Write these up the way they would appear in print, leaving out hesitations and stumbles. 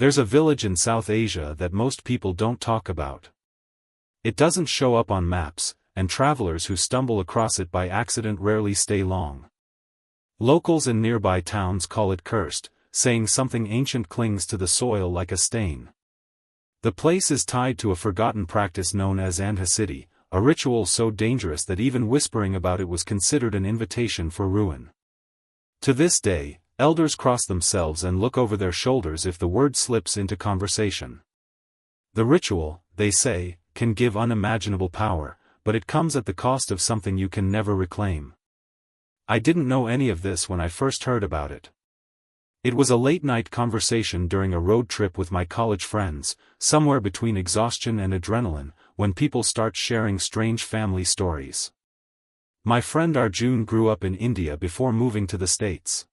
There's a village in South Asia that most people don't talk about. It doesn't show up on maps, and travelers who stumble across it by accident rarely stay long. Locals in nearby towns call it cursed, saying something ancient clings to the soil like a stain. The place is tied to a forgotten practice known as Andhasiddhi, a ritual so dangerous that even whispering about it was considered an invitation for ruin. To this day, elders cross themselves and look over their shoulders if the word slips into conversation. The ritual, they say, can give unimaginable power, but it comes at the cost of something you can never reclaim. I didn't know any of this when I first heard about it. It was a late-night conversation during a road trip with my college friends, somewhere between exhaustion and adrenaline, when people start sharing strange family stories. My friend Arjun grew up in India before moving to the States.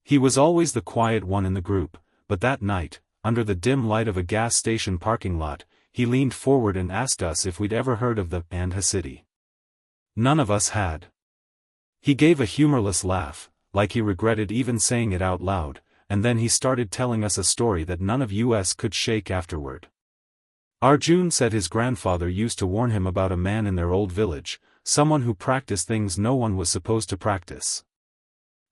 He was always the quiet one in the group, but that night, under the dim light of a gas station parking lot, he leaned forward and asked us if we'd ever heard of the Andhasiddhi. None of us had. He gave a humorless laugh, like he regretted even saying it out loud, and then he started telling us a story that none of us could shake afterward. Arjun said his grandfather used to warn him about a man in their old village, someone who practiced things no one was supposed to practice.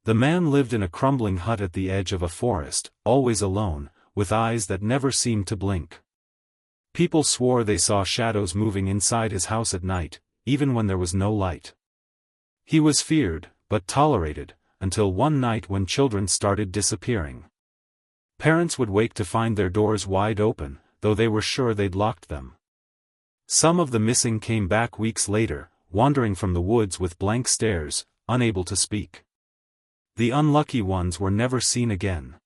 The man lived in a crumbling hut at the edge of a forest, always alone, with eyes that never seemed to blink. People swore they saw shadows moving inside his house at night, even when there was no light. He was feared, but tolerated, until one night when children started disappearing. Parents would wake to find their doors wide open, though they were sure they'd locked them. Some of the missing came back weeks later, wandering from the woods with blank stares, unable to speak. The unlucky ones were never seen again.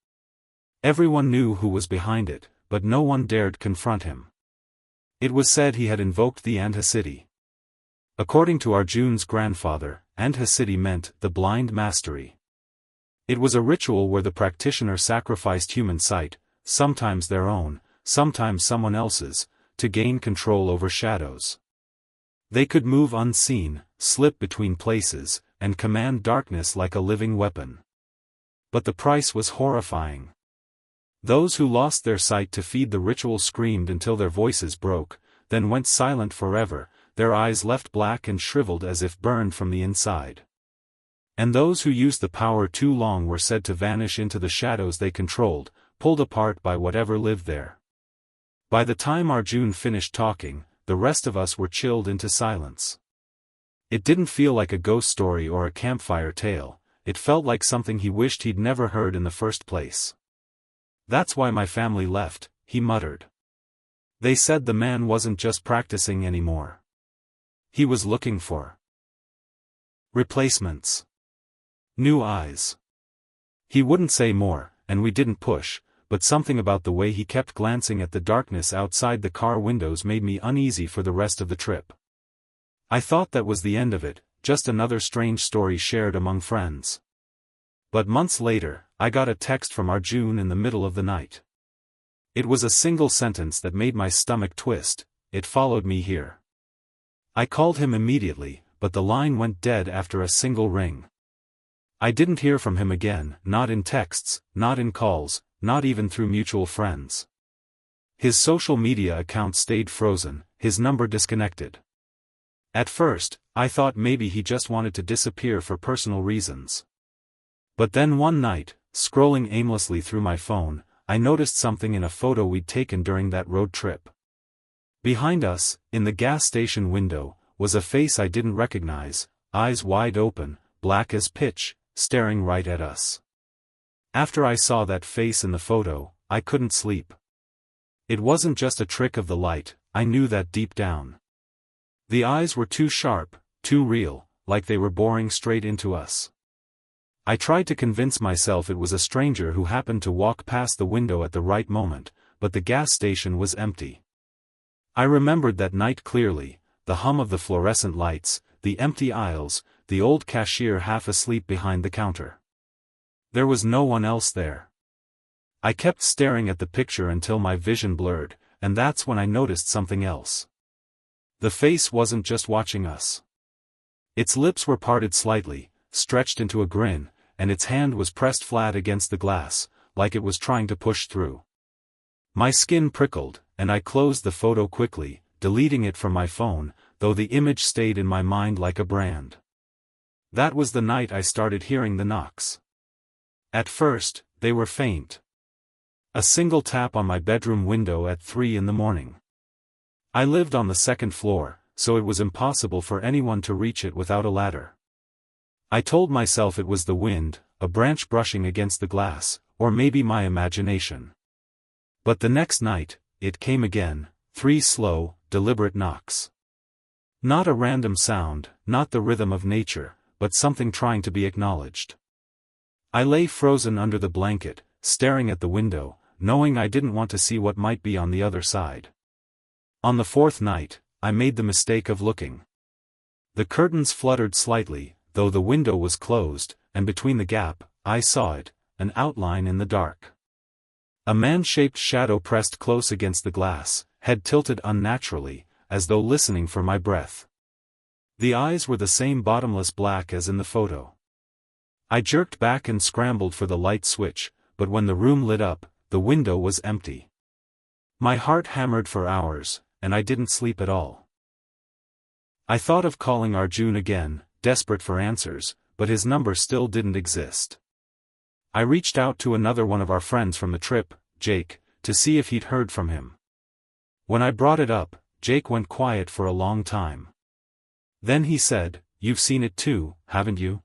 Everyone knew who was behind it, but no one dared confront him. It was said he had invoked the Andhasiddhi. According to Arjun's grandfather, Andhasiddhi meant the blind mastery. It was a ritual where the practitioner sacrificed human sight, sometimes their own, sometimes someone else's, to gain control over shadows. They could move unseen, slip between places, and command darkness like a living weapon. But the price was horrifying. Those who lost their sight to feed the ritual screamed until their voices broke, then went silent forever, their eyes left black and shriveled as if burned from the inside. And those who used the power too long were said to vanish into the shadows they controlled, pulled apart by whatever lived there. By the time Arjun finished talking, the rest of us were chilled into silence. It didn't feel like a ghost story or a campfire tale, it felt like something he wished he'd never heard in the first place. "That's why my family left," he muttered. "They said the man wasn't just practicing anymore. He was looking for replacements. New eyes." He wouldn't say more, and we didn't push, but something about the way he kept glancing at the darkness outside the car windows made me uneasy for the rest of the trip. I thought that was the end of it, just another strange story shared among friends. But months later, I got a text from Arjun in the middle of the night. It was a single sentence that made my stomach twist: "It followed me here." I called him immediately, but the line went dead after a single ring. I didn't hear from him again, not in texts, not in calls, not even through mutual friends. His social media account stayed frozen, his number disconnected. At first, I thought maybe he just wanted to disappear for personal reasons. But then one night, scrolling aimlessly through my phone, I noticed something in a photo we'd taken during that road trip. Behind us, in the gas station window, was a face I didn't recognize, eyes wide open, black as pitch, staring right at us. After I saw that face in the photo, I couldn't sleep. It wasn't just a trick of the light, I knew that deep down. The eyes were too sharp, too real, like they were boring straight into us. I tried to convince myself it was a stranger who happened to walk past the window at the right moment, but the gas station was empty. I remembered that night clearly, the hum of the fluorescent lights, the empty aisles, the old cashier half asleep behind the counter. There was no one else there. I kept staring at the picture until my vision blurred, and that's when I noticed something else. The face wasn't just watching us. Its lips were parted slightly, stretched into a grin, and its hand was pressed flat against the glass, like it was trying to push through. My skin prickled, and I closed the photo quickly, deleting it from my phone, though the image stayed in my mind like a brand. That was the night I started hearing the knocks. At first, they were faint. A single tap on my bedroom window at 3 in the morning. I lived on the second floor, so it was impossible for anyone to reach it without a ladder. I told myself it was the wind, a branch brushing against the glass, or maybe my imagination. But the next night, it came again, 3 slow, deliberate knocks. Not a random sound, not the rhythm of nature, but something trying to be acknowledged. I lay frozen under the blanket, staring at the window, knowing I didn't want to see what might be on the other side. On the 4th night, I made the mistake of looking. The curtains fluttered slightly, though the window was closed, and between the gap, I saw it, an outline in the dark. A man-shaped shadow pressed close against the glass, head tilted unnaturally, as though listening for my breath. The eyes were the same bottomless black as in the photo. I jerked back and scrambled for the light switch, but when the room lit up, the window was empty. My heart hammered for hours, and I didn't sleep at all. I thought of calling Arjun again, desperate for answers, but his number still didn't exist. I reached out to another one of our friends from the trip, Jake, to see if he'd heard from him. When I brought it up, Jake went quiet for a long time. Then he said, "You've seen it too, haven't you?"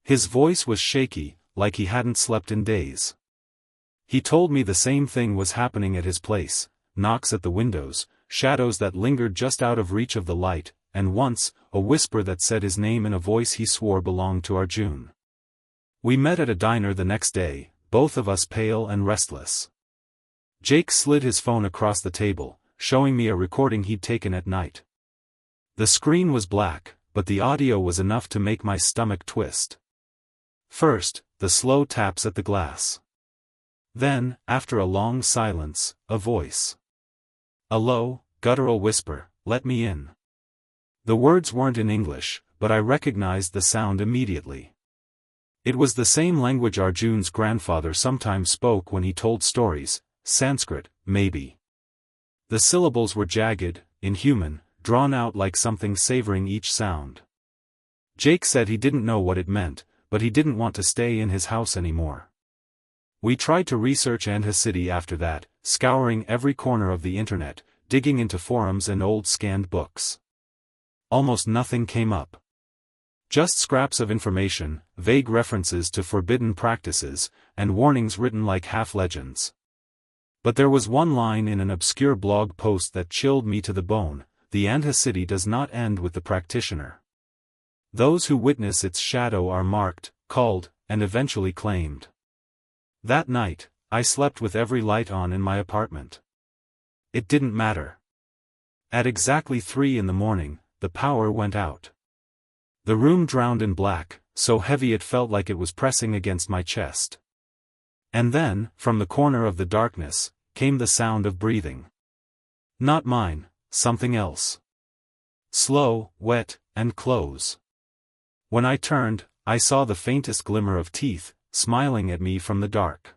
His voice was shaky, like he hadn't slept in days. He told me the same thing was happening at his place, knocks at the windows, shadows that lingered just out of reach of the light, and once, a whisper that said his name in a voice he swore belonged to Arjun. We met at a diner the next day, both of us pale and restless. Jake slid his phone across the table, showing me a recording he'd taken at night. The screen was black, but the audio was enough to make my stomach twist. First, the slow taps at the glass. Then, after a long silence, a voice. A low, guttural whisper, "Let me in." The words weren't in English, but I recognized the sound immediately. It was the same language Arjun's grandfather sometimes spoke when he told stories, Sanskrit, maybe. The syllables were jagged, inhuman, drawn out like something savoring each sound. Jake said he didn't know what it meant, but he didn't want to stay in his house anymore. We tried to research Andhasiddhi after that, scouring every corner of the internet, digging into forums and old scanned books. Almost nothing came up. Just scraps of information, vague references to forbidden practices, and warnings written like half-legends. But there was one line in an obscure blog post that chilled me to the bone: the Andhasiddhi does not end with the practitioner. Those who witness its shadow are marked, called, and eventually claimed. That night, I slept with every light on in my apartment. It didn't matter. At exactly 3 in the morning, the power went out. The room drowned in black, so heavy it felt like it was pressing against my chest. And then, from the corner of the darkness, came the sound of breathing. Not mine, something else. Slow, wet, and close. When I turned, I saw the faintest glimmer of teeth, smiling at me from the dark.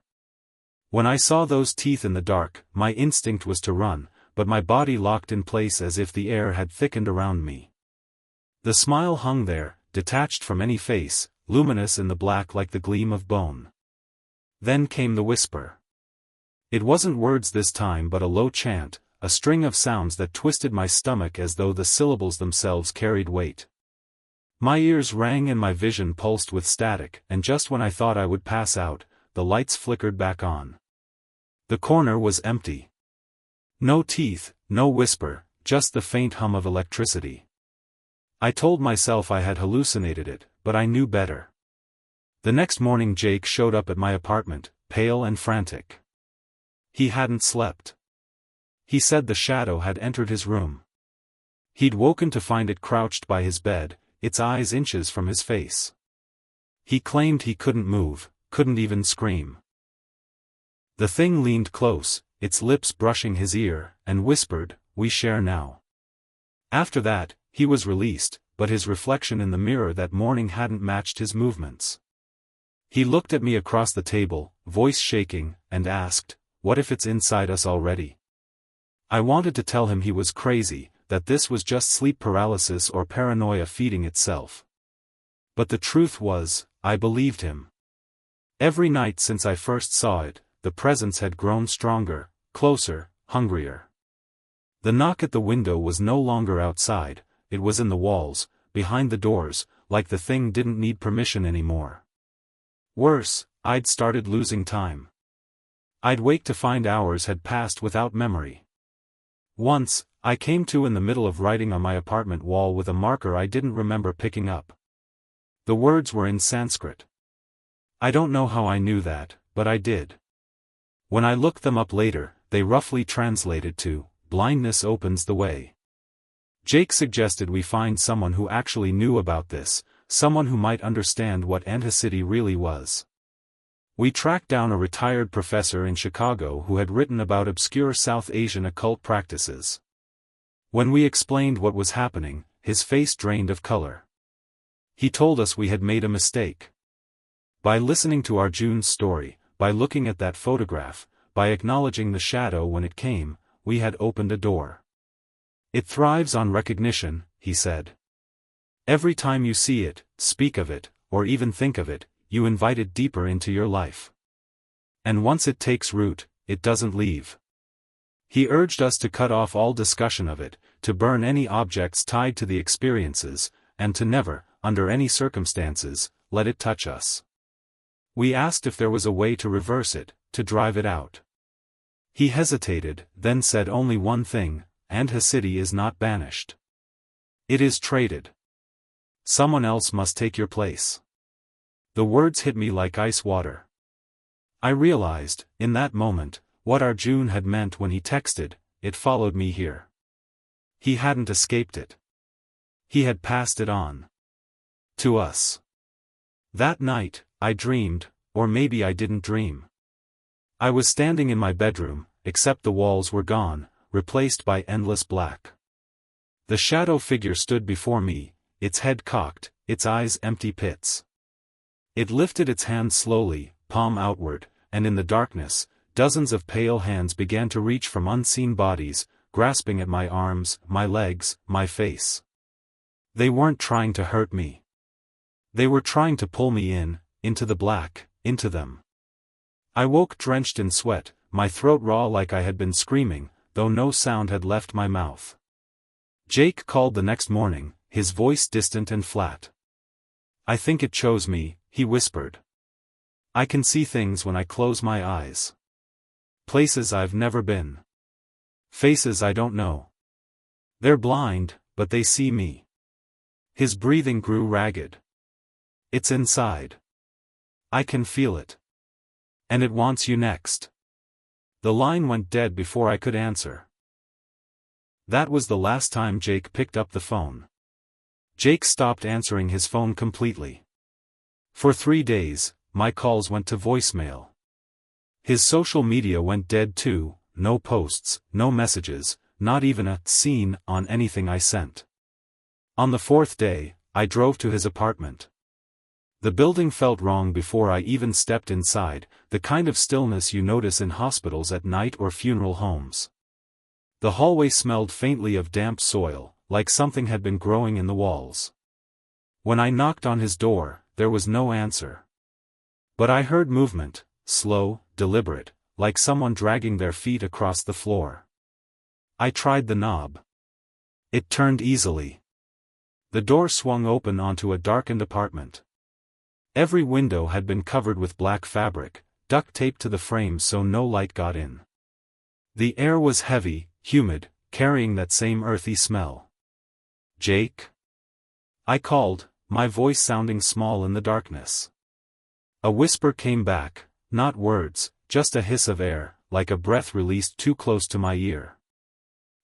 When I saw those teeth in the dark, my instinct was to run, but my body locked in place as if the air had thickened around me. The smile hung there, detached from any face, luminous in the black like the gleam of bone. Then came the whisper. It wasn't words this time but a low chant, a string of sounds that twisted my stomach as though the syllables themselves carried weight. My ears rang and my vision pulsed with static, and just when I thought I would pass out, the lights flickered back on. The corner was empty. No teeth, no whisper, just the faint hum of electricity. I told myself I had hallucinated it, but I knew better. The next morning Jake showed up at my apartment, pale and frantic. He hadn't slept. He said the shadow had entered his room. He'd woken to find it crouched by his bed, its eyes inches from his face. He claimed he couldn't move, couldn't even scream. The thing leaned close, its lips brushing his ear, and whispered, "We share now." After that, he was released, but his reflection in the mirror that morning hadn't matched his movements. He looked at me across the table, voice shaking, and asked, what if it's inside us already? I wanted to tell him he was crazy, that this was just sleep paralysis or paranoia feeding itself. But the truth was, I believed him. Every night since I first saw it, the presence had grown stronger, closer, hungrier. The knock at the window was no longer outside, it was in the walls, behind the doors, like the thing didn't need permission anymore. Worse, I'd started losing time. I'd wake to find hours had passed without memory. Once, I came to in the middle of writing on my apartment wall with a marker I didn't remember picking up. The words were in Sanskrit. I don't know how I knew that, but I did. When I looked them up later, they roughly translated to, "Blindness opens the way." Jake suggested we find someone who actually knew about this, someone who might understand what Andhasiddhi really was. We tracked down a retired professor in Chicago who had written about obscure South Asian occult practices. When we explained what was happening, his face drained of color. He told us we had made a mistake. By listening to Arjun's story, by looking at that photograph, by acknowledging the shadow when it came, we had opened a door. It thrives on recognition, he said. Every time you see it, speak of it, or even think of it, you invite it deeper into your life. And once it takes root, it doesn't leave. He urged us to cut off all discussion of it, to burn any objects tied to the experiences, and to never, under any circumstances, let it touch us. We asked if there was a way to reverse it, to drive it out. He hesitated, then said only one thing: Andhasiddhi is not banished. It is traded. Someone else must take your place. The words hit me like ice water. I realized, in that moment, what Arjun had meant when he texted, "It followed me here." He hadn't escaped it. He had passed it on. To us. That night, I dreamed, or maybe I didn't dream. I was standing in my bedroom, except the walls were gone, replaced by endless black. The shadow figure stood before me, its head cocked, its eyes empty pits. It lifted its hand slowly, palm outward, and in the darkness, dozens of pale hands began to reach from unseen bodies, grasping at my arms, my legs, my face. They weren't trying to hurt me. They were trying to pull me in, into the black, into them. I woke drenched in sweat, my throat raw like I had been screaming, though no sound had left my mouth. Jake called the next morning, his voice distant and flat. "I think it chose me," he whispered. "I can see things when I close my eyes. Places I've never been. Faces I don't know. They're blind, but they see me." His breathing grew ragged. "It's inside. I can feel it. And it wants you next." The line went dead before I could answer. That was the last time Jake picked up the phone. Jake stopped answering his phone completely. For 3 days, my calls went to voicemail. His social media went dead too, no posts, no messages, not even a "seen" on anything I sent. On the 4th day, I drove to his apartment. The building felt wrong before I even stepped inside, the kind of stillness you notice in hospitals at night or funeral homes. The hallway smelled faintly of damp soil, like something had been growing in the walls. When I knocked on his door, there was no answer. But I heard movement, slow, deliberate, like someone dragging their feet across the floor. I tried the knob. It turned easily. The door swung open onto a darkened apartment. Every window had been covered with black fabric, duct taped to the frames so no light got in. The air was heavy, humid, carrying that same earthy smell. "Jake?" I called, my voice sounding small in the darkness. A whisper came back, not words, just a hiss of air, like a breath released too close to my ear.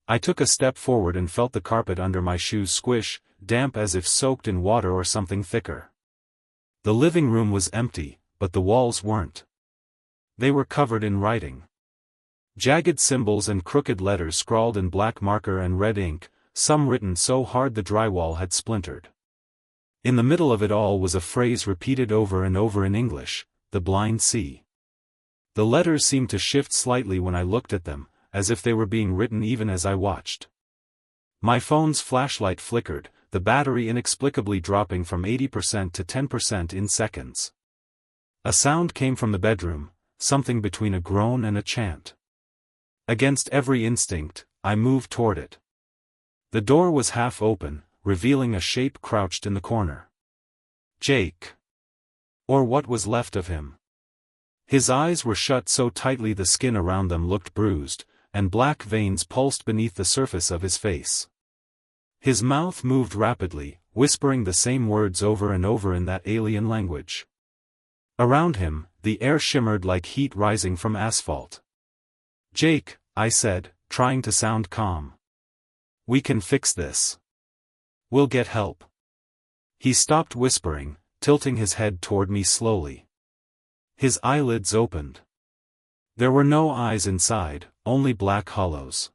I took a step forward and felt the carpet under my shoes squish, damp as if soaked in water or something thicker. The living room was empty, but the walls weren't. They were covered in writing. Jagged symbols and crooked letters scrawled in black marker and red ink, some written so hard the drywall had splintered. In the middle of it all was a phrase repeated over and over in English: "The blind see." The letters seemed to shift slightly when I looked at them, as if they were being written even as I watched. My phone's flashlight flickered, the battery inexplicably dropping from 80% to 10% in seconds. A sound came from the bedroom, something between a groan and a chant. Against every instinct, I moved toward it. The door was half open, revealing a shape crouched in the corner. Jake. Or what was left of him. His eyes were shut so tightly the skin around them looked bruised, and black veins pulsed beneath the surface of his face. His mouth moved rapidly, whispering the same words over and over in that alien language. Around him, the air shimmered like heat rising from asphalt. "Jake," I said, trying to sound calm. "We can fix this. We'll get help." He stopped whispering, tilting his head toward me slowly. His eyelids opened. There were no eyes inside, only black hollows.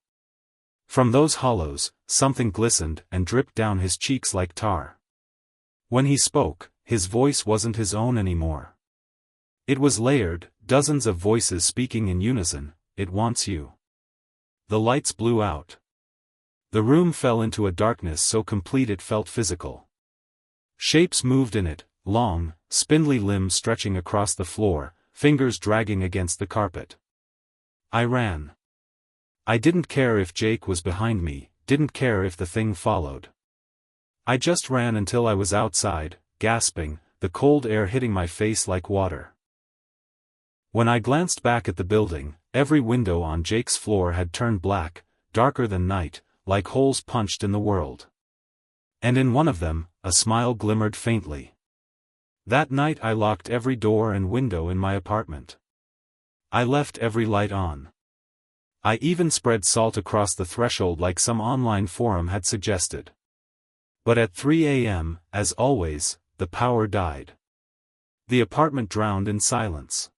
From those hollows, something glistened and dripped down his cheeks like tar. When he spoke, his voice wasn't his own anymore. It was layered, dozens of voices speaking in unison. "It wants you." The lights blew out. The room fell into a darkness so complete it felt physical. Shapes moved in it, long, spindly limbs stretching across the floor, fingers dragging against the carpet. I ran. I didn't care if Jake was behind me, didn't care if the thing followed. I just ran until I was outside, gasping, the cold air hitting my face like water. When I glanced back at the building, every window on Jake's floor had turned black, darker than night, like holes punched in the world. And in one of them, a smile glimmered faintly. That night I locked every door and window in my apartment. I left every light on. I even spread salt across the threshold like some online forum had suggested. But at 3 a.m., as always, the power died. The apartment drowned in silence.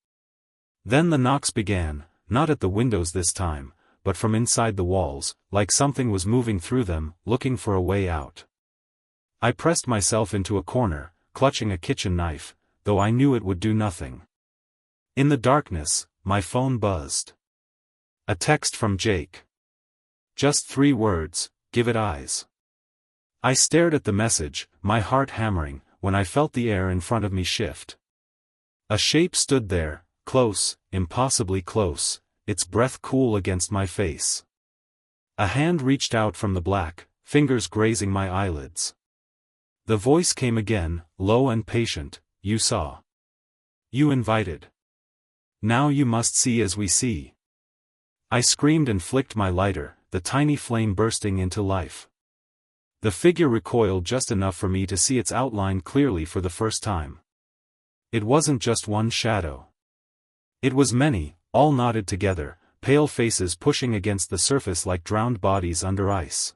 Then the knocks began, not at the windows this time, but from inside the walls, like something was moving through them, looking for a way out. I pressed myself into a corner, clutching a kitchen knife, though I knew it would do nothing. In the darkness, my phone buzzed. A text from Jake. Just 3 words, "Give it eyes." I stared at the message, my heart hammering, when I felt the air in front of me shift. A shape stood there, close, impossibly close, its breath cool against my face. A hand reached out from the black, fingers grazing my eyelids. The voice came again, low and patient. "You saw. You invited. Now you must see as we see." I screamed and flicked my lighter, the tiny flame bursting into life. The figure recoiled just enough for me to see its outline clearly for the first time. It wasn't just one shadow. It was many, all knotted together, pale faces pushing against the surface like drowned bodies under ice.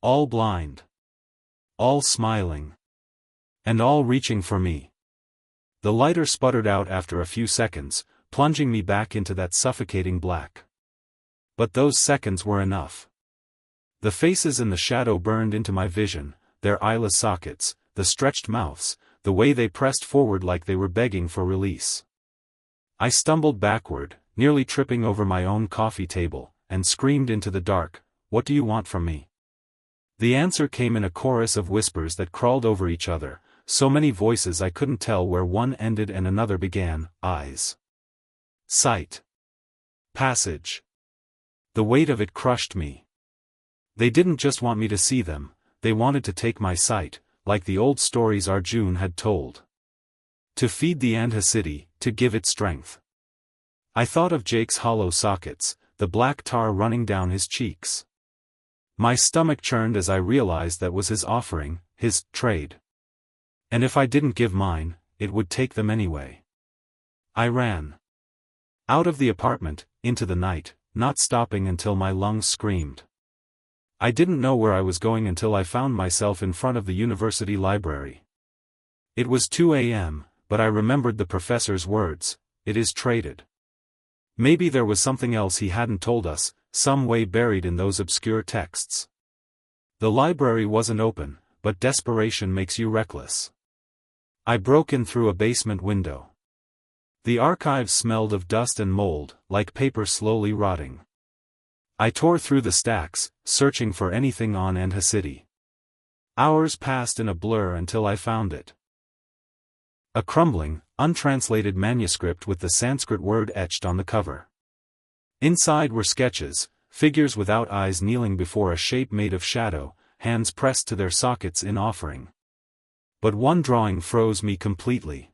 All blind. All smiling. And all reaching for me. The lighter sputtered out after a few seconds, plunging me back into that suffocating black. But those seconds were enough. The faces in the shadow burned into my vision, their eyeless sockets, the stretched mouths, the way they pressed forward like they were begging for release. I stumbled backward, nearly tripping over my own coffee table, and screamed into the dark, "What do you want from me?" The answer came in a chorus of whispers that crawled over each other, so many voices I couldn't tell where one ended and another began. Eyes. Sight. Passage. The weight of it crushed me. They didn't just want me to see them, they wanted to take my sight, like the old stories Arjun had told. To feed the Andhasiddhi, to give it strength. I thought of Jake's hollow sockets, the black tar running down his cheeks. My stomach churned as I realized that was his offering, his trade. And if I didn't give mine, it would take them anyway. I ran. Out of the apartment, into the night, not stopping until my lungs screamed. I didn't know where I was going until I found myself in front of the university library. It was 2 a.m., but I remembered the professor's words, "It is traded." Maybe there was something else he hadn't told us, some way buried in those obscure texts. The library wasn't open, but desperation makes you reckless. I broke in through a basement window. The archives smelled of dust and mold, like paper slowly rotting. I tore through the stacks, searching for anything on Andhasiddhi. Hours passed in a blur until I found it. A crumbling, untranslated manuscript with the Sanskrit word etched on the cover. Inside were sketches, figures without eyes kneeling before a shape made of shadow, hands pressed to their sockets in offering. But one drawing froze me completely.